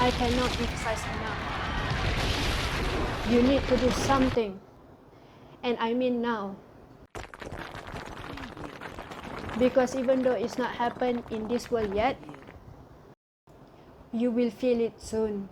I cannot emphasize enough. You need to do something. And I mean now. Because even though it's not happened in this world yet, you will feel it soon.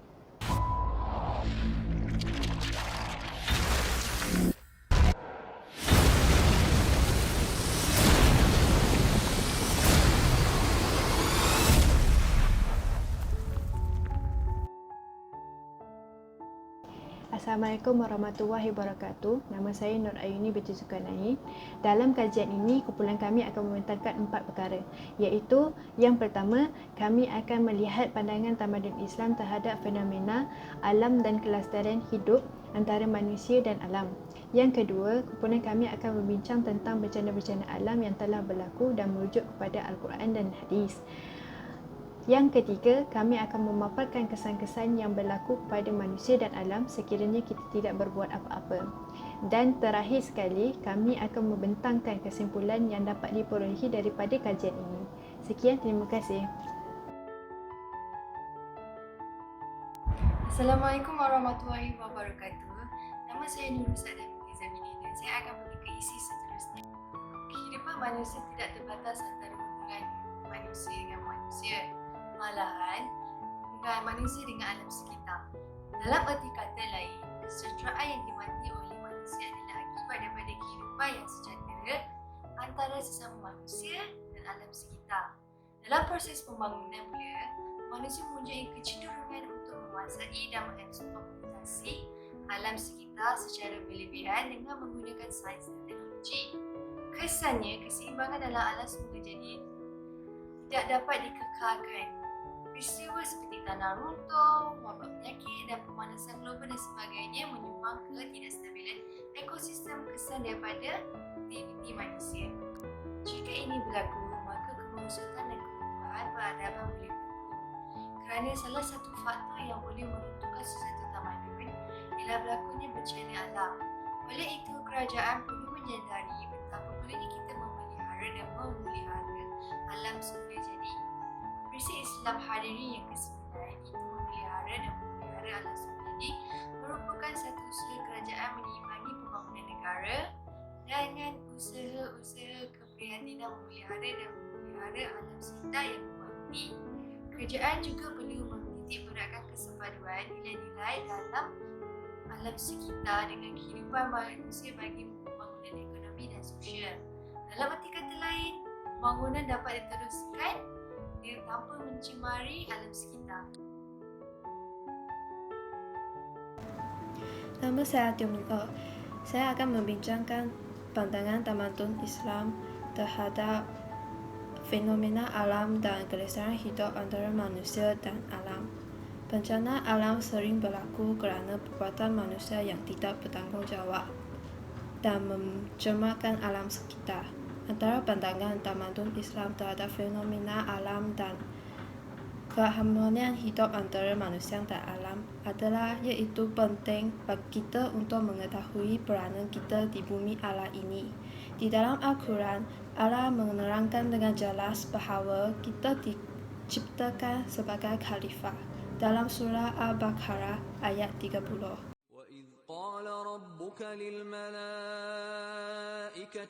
Assalamualaikum warahmatullahi wabarakatuh. Nama saya Nur Ayuni binti Zulkarnain. Dalam kajian ini, kumpulan kami akan membentangkan 4 perkara, iaitu yang pertama, kami akan melihat pandangan tamadun Islam terhadap fenomena alam dan kelestarian hidup antara manusia dan alam. Yang kedua, kumpulan kami akan membincang tentang bencana-bencana alam yang telah berlaku dan merujuk kepada Al-Quran dan Hadis. Yang ketiga, kami akan memaparkan kesan-kesan yang berlaku kepada manusia dan alam sekiranya kita tidak berbuat apa-apa. Dan terakhir sekali, kami akan membentangkan kesimpulan yang dapat diperolehi daripada kajian ini. Sekian, terima kasih. Assalamualaikum warahmatullahi wabarakatuh. Nama saya Nurul Sadah binti Zamini dan saya akan pergi ke isi seterusnya. Kehidupan manusia tidak terbatas antara hubungan manusia dengan manusia. Malahan, hubungan manusia dengan alam sekitar. Dalam erti kata lain, kesejahteraan yang dimati oleh manusia adalah akibat daripada kehidupan yang sejahtera antara sesama manusia dan alam sekitar. Dalam proses pembangunan pula, manusia mempunyai kecenderungan untuk menguasai dan mengeksploitasi alam sekitar secara berlebihan dengan menggunakan sains dan teknologi. Kesannya, keseimbangan dalam alam semula jadi tidak dapat dikekalkan. Peristiwa seperti tanah runtuh, wabak penyakit dan pemanasan global dan sebagainya menyumbang ketidakstabilan ekosistem kesan daripada aktiviti manusia. Jika ini berlaku, maka kemerosotan dan keutuhan peradaban boleh berlaku. Kerana salah satu faktor yang boleh meruntuhkan sesuatu tamadun ialah berlakunya bencana alam. Oleh itu, kerajaan perlu menyadari betapa perlunya kita memelihara dan memelihara alam semula jadi. Prinsip Islam hadiri yang ke-9 iaitu memelihara dan memelihara alam semula jadi merupakan satu usaha kerajaan menyimpangi pembangunan negara dengan usaha-usaha keprihatinan memelihara dan memelihara alam sekitar yang berkualiti. Kerajaan juga perlu menitik beratkan kesepaduan nilai-nilai dalam alam sekitar dengan kehidupan manusia bagi pembangunan ekonomi dan sosial. Dalam arti kata lain, pembangunan dapat diteruskan tanpa mencemari alam sekitar. Nama saya Tiongkok. Saya akan membincangkan pandangan tamadun Islam terhadap fenomena alam dan kelestarian hidup antara manusia dan alam. Bencana alam sering berlaku kerana perbuatan manusia yang tidak bertanggungjawab dan mencemarkan alam sekitar. Antara pandangan tamadun Islam terhadap fenomena alam dan keharmonian hidup antara manusia dan alam adalah iaitu penting bagi kita untuk mengetahui peranan kita di bumi Allah ini. Di dalam Al-Quran, Allah menerangkan dengan jelas bahawa kita diciptakan sebagai khalifah. Dalam surah Al-Baqarah ayat 30. قال ربك للملائكة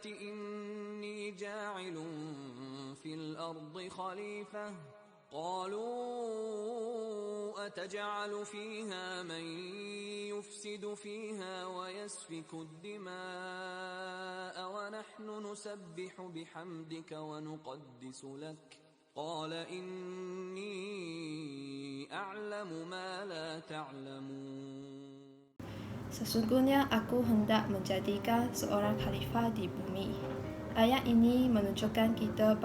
إني جاعل في الأرض خليفة قالوا أتجعل فيها من يفسد فيها ويسفك الدماء ونحن نسبح بحمدك ونقدس لك قال إني أعلم ما لا تعلمون. Sesungguhnya aku hendak menjadikan seorang khalifah di bumi. Ayat ini menunjukkan kita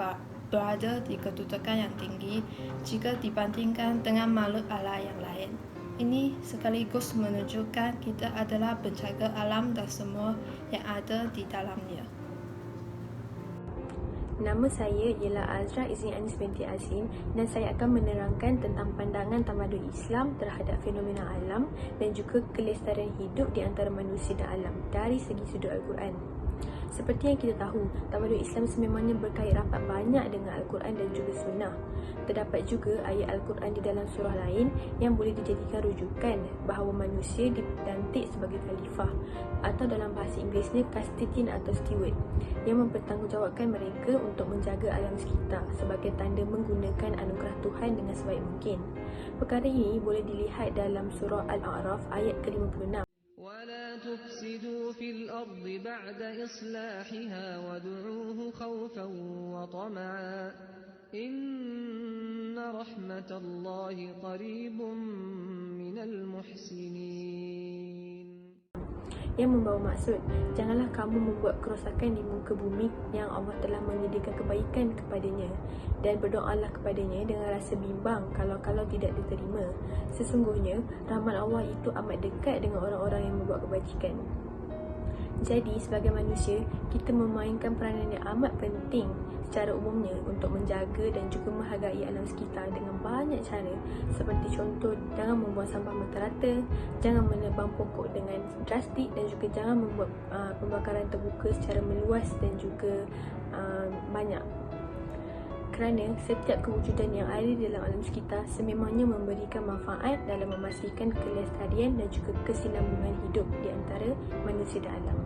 berada di kedudukan yang tinggi jika dibandingkan dengan makhluk Allah yang lain. Ini sekaligus menunjukkan kita adalah penjaga alam dan semua yang ada di dalamnya. Nama saya ialah Azra Izin Anis binti Azim dan saya akan menerangkan tentang pandangan tamadun Islam terhadap fenomena alam dan juga kelestarian hidup di antara manusia dan alam dari segi sudut Al-Quran. Seperti yang kita tahu, tamadun Islam sememangnya berkait rapat banyak dengan Al-Quran dan juga Sunnah. Terdapat juga ayat Al-Quran di dalam surah lain yang boleh dijadikan rujukan bahawa manusia dilantik sebagai khalifah atau dalam bahasa Inggerisnya Kastitin atau Steward yang mempertanggungjawabkan mereka untuk menjaga alam sekitar sebagai tanda menggunakan anugerah Tuhan dengan sebaik mungkin. Perkara ini boleh dilihat dalam surah Al-A'raf ayat ke-56. ولا تفسدوا في الأرض بعد إصلاحها وادعوه خوفا وطمعا إن رحمة الله قريب من المحسنين. Yang membawa maksud, janganlah kamu membuat kerosakan di muka bumi yang Allah telah menyediakan kebaikan kepadanya, dan berdoalah kepadanya dengan rasa bimbang kalau tidak diterima. Sesungguhnya rahmat Allah itu amat dekat dengan orang-orang yang membuat kebajikan. Jadi sebagai manusia, kita memainkan peranan yang amat penting secara umumnya untuk menjaga dan juga menghargai alam sekitar dengan banyak cara, seperti contoh, jangan membuang sampah merata-rata, jangan menebang pokok dengan drastik, dan juga jangan membuat pembakaran terbuka secara meluas dan juga banyak. Kerana setiap kewujudan yang ada di dalam alam sekitar sememangnya memberikan manfaat dalam memastikan kelestarian dan juga kesinambungan hidup di antara manusia dan alam.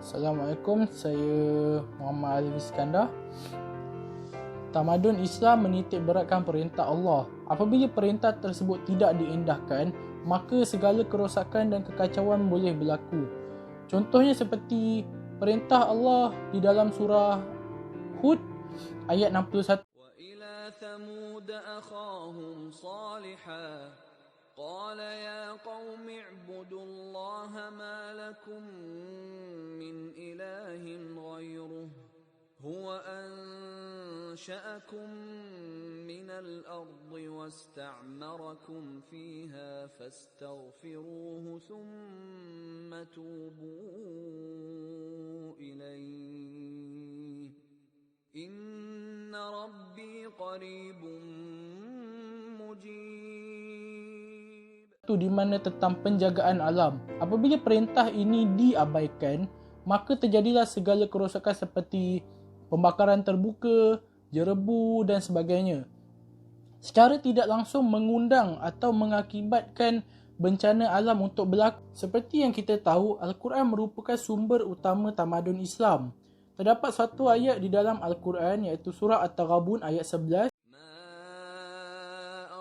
Assalamualaikum, saya Muhammad Ali Iskandar. Tamadun Islam menitik beratkan perintah Allah. Apabila perintah tersebut tidak diendahkan, maka segala kerosakan dan kekacauan boleh berlaku. Contohnya seperti perintah Allah di dalam surah Hud ayat 61. وإلى ثمود أخاهم صالحا قال يا قوم اعبدوا الله ما لكم من إله غيره هو أنشأكم من الأرض واستعمركم فيها فاستغفروه ثم توبوا إليه إن ربي قريب مجيب. Itu di mana tentang penjagaan alam. Apabila perintah ini diabaikan, maka terjadilah segala kerosakan seperti pembakaran terbuka, jerebu dan sebagainya. Secara tidak langsung mengundang atau mengakibatkan bencana alam untuk berlaku. Seperti yang kita tahu, Al-Quran merupakan sumber utama tamadun Islam. Terdapat satu ayat di dalam Al-Quran iaitu surah At-Taghabun ayat 11. ما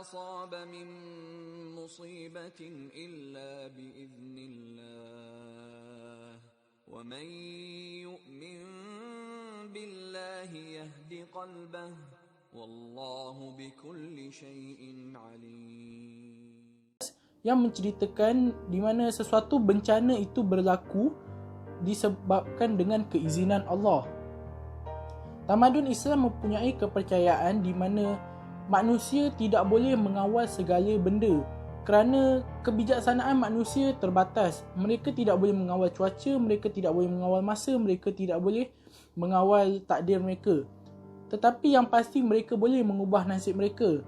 أصاب من مصيبة إلا بإذن الله ومن يؤمن بالله يهد قلبه والله بكل شيء عليم. Yang menceritakan di mana sesuatu bencana itu berlaku disebabkan dengan keizinan Allah. Tamadun Islam mempunyai kepercayaan di mana manusia tidak boleh mengawal segala benda kerana kebijaksanaan manusia terbatas. Mereka tidak boleh mengawal cuaca, mereka tidak boleh mengawal masa, mereka tidak boleh mengawal takdir mereka. Tetapi yang pasti mereka boleh mengubah nasib mereka.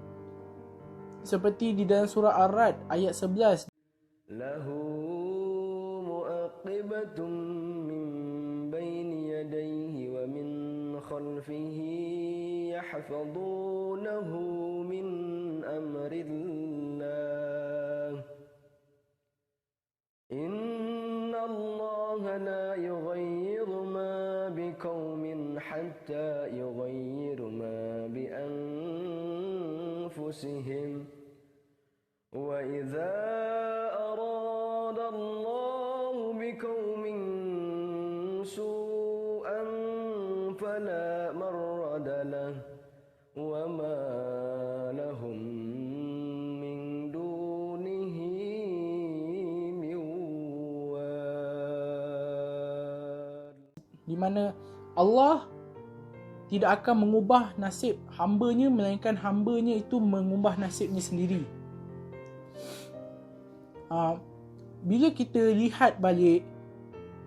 Seperti di dalam surah Ar-Ra'd ayat 11. Lahu mu'aqibatun min bayni yadayhi wa min khalfihi yahfazunahu min amrillah. Inna Allah la yughayyiru ma biqaumin hatta yughayyiru ma bi anfusihim. وَإِذَا أَرَادَ اللَّهُ بِقَوْمٍ سُوءًا فَلَا مَرَّدَ لَهُ وَمَا لَهُم مِّن دُونِهِ مِن وَالٍ. Di mana Allah tidak akan mengubah nasib hamba-Nya melainkan hamba-Nya itu mengubah nasibnya sendiri. Bila kita lihat balik,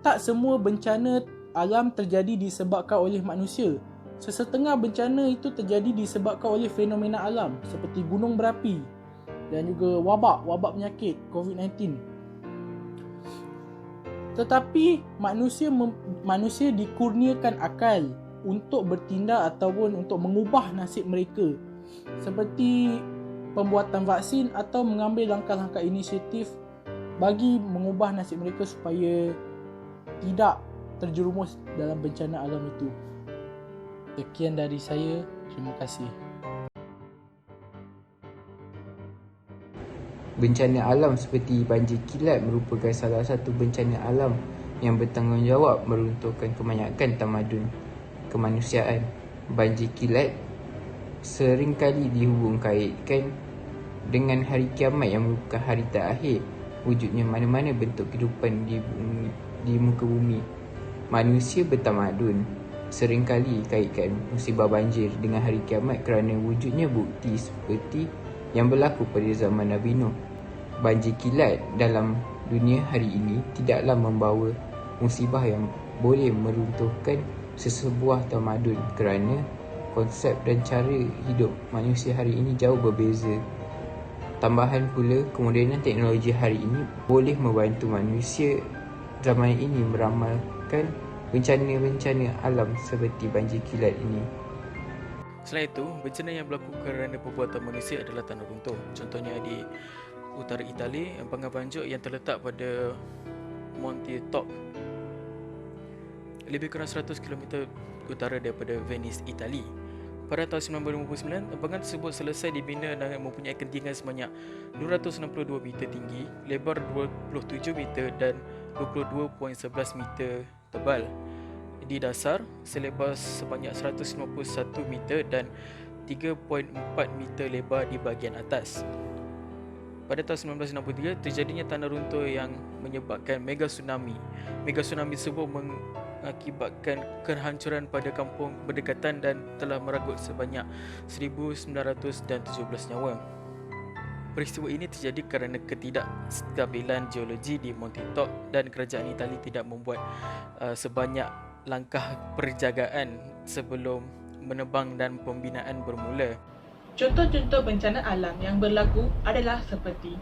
tak semua bencana alam terjadi disebabkan oleh manusia. Sesetengah bencana itu terjadi disebabkan oleh fenomena alam seperti gunung berapi dan juga wabak penyakit COVID-19. Tetapi manusia dikurniakan akal untuk bertindak ataupun untuk mengubah nasib mereka, seperti pembuatan vaksin atau mengambil langkah-langkah inisiatif bagi mengubah nasib mereka supaya tidak terjerumus dalam bencana alam itu. Sekian dari saya. Terima kasih. Bencana alam seperti banjir kilat merupakan salah satu bencana alam yang bertanggungjawab meruntuhkan kebanyakan tamadun kemanusiaan. Banjir kilat seringkali dihubung-kaitkan dengan hari kiamat yang merupakan hari terakhir wujudnya mana-mana bentuk kehidupan di muka bumi. Manusia bertamadun seringkali kaitkan musibah banjir dengan hari kiamat kerana wujudnya bukti seperti yang berlaku pada zaman Nabi Nuh. Banjir kilat dalam dunia hari ini tidaklah membawa musibah yang boleh meruntuhkan sesebuah tamadun kerana konsep dan cara hidup manusia hari ini jauh berbeza. Tambahan pula, kemodenan teknologi hari ini boleh membantu manusia zaman ini meramalkan bencana-bencana alam seperti banjir kilat ini. Selain itu, bencana yang berlaku kerana perbuatan manusia adalah tanah runtuh. Contohnya di utara Itali, empangan banjir yang terletak pada Monte Top, lebih kurang 100 km utara daripada Venice, Itali. Pada tahun 1959, empangan tersebut selesai dibina dan mempunyai ketinggian sebanyak 262 meter tinggi, lebar 27 meter dan 22.11 meter tebal di dasar, selebar sebanyak 151 meter dan 3.4 meter lebar di bahagian atas. Pada tahun 1963, terjadinya tanah runtuh yang menyebabkan mega tsunami. Mega tsunami tersebut mengakibatkan kehancuran pada kampung berdekatan dan telah merenggut sebanyak 1,917 nyawa. Peristiwa ini terjadi kerana ketidakstabilan geologi di Monte Top dan kerajaan Itali tidak membuat sebanyak langkah penjagaan sebelum menebang dan pembinaan bermula. Contoh-contoh bencana alam yang berlaku adalah seperti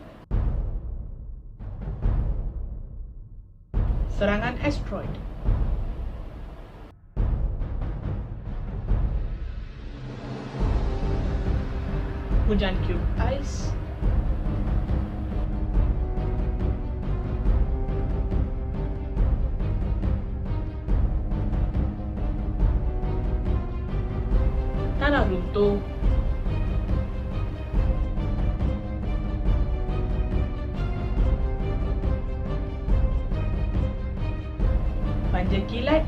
serangan asteroid, hujan cube ais, tanah runtuh, banjir kilat,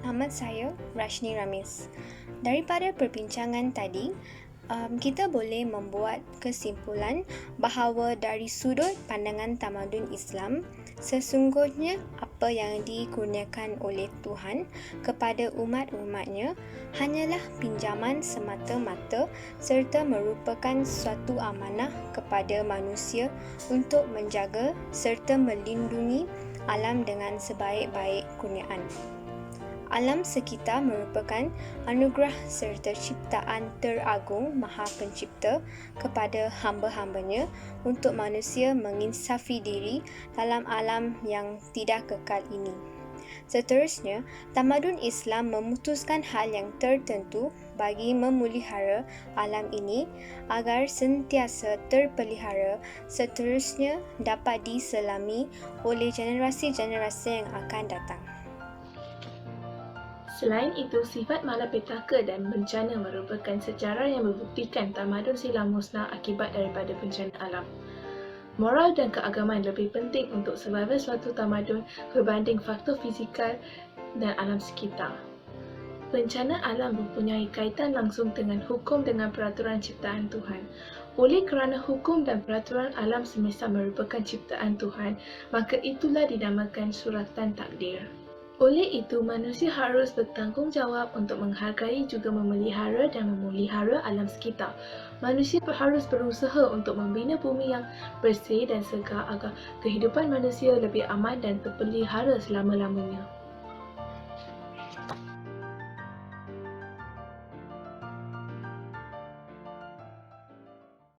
Nama saya Rashni Ramis. Daripada perbincangan tadi, kita boleh membuat kesimpulan bahawa dari sudut pandangan tamadun Islam, sesungguhnya apa yang dikurniakan oleh Tuhan kepada umat-umatnya hanyalah pinjaman semata-mata serta merupakan suatu amanah kepada manusia untuk menjaga serta melindungi alam dengan sebaik-baik kurniaan. Alam sekitar merupakan anugerah serta ciptaan teragung Maha Pencipta kepada hamba-hambanya untuk manusia menginsafi diri dalam alam yang tidak kekal ini. Seterusnya, tamadun Islam memutuskan hal yang tertentu bagi memelihara alam ini agar sentiasa terpelihara, seterusnya dapat diselami oleh generasi-generasi yang akan datang. Selain itu, sifat malapetaka dan bencana merupakan sejarah yang membuktikan tamadun silam musnah akibat daripada bencana alam. Moral dan keagamaan lebih penting untuk survival suatu tamadun berbanding faktor fizikal dan alam sekitar. Bencana alam mempunyai kaitan langsung dengan hukum dengan peraturan ciptaan Tuhan. Oleh kerana hukum dan peraturan alam semesta merupakan ciptaan Tuhan, maka itulah dinamakan suratan takdir. Oleh itu, manusia harus bertanggungjawab untuk menghargai juga memelihara dan memelihara alam sekitar. Manusia harus berusaha untuk membina bumi yang bersih dan segar agar kehidupan manusia lebih aman dan terpelihara selama-lamanya.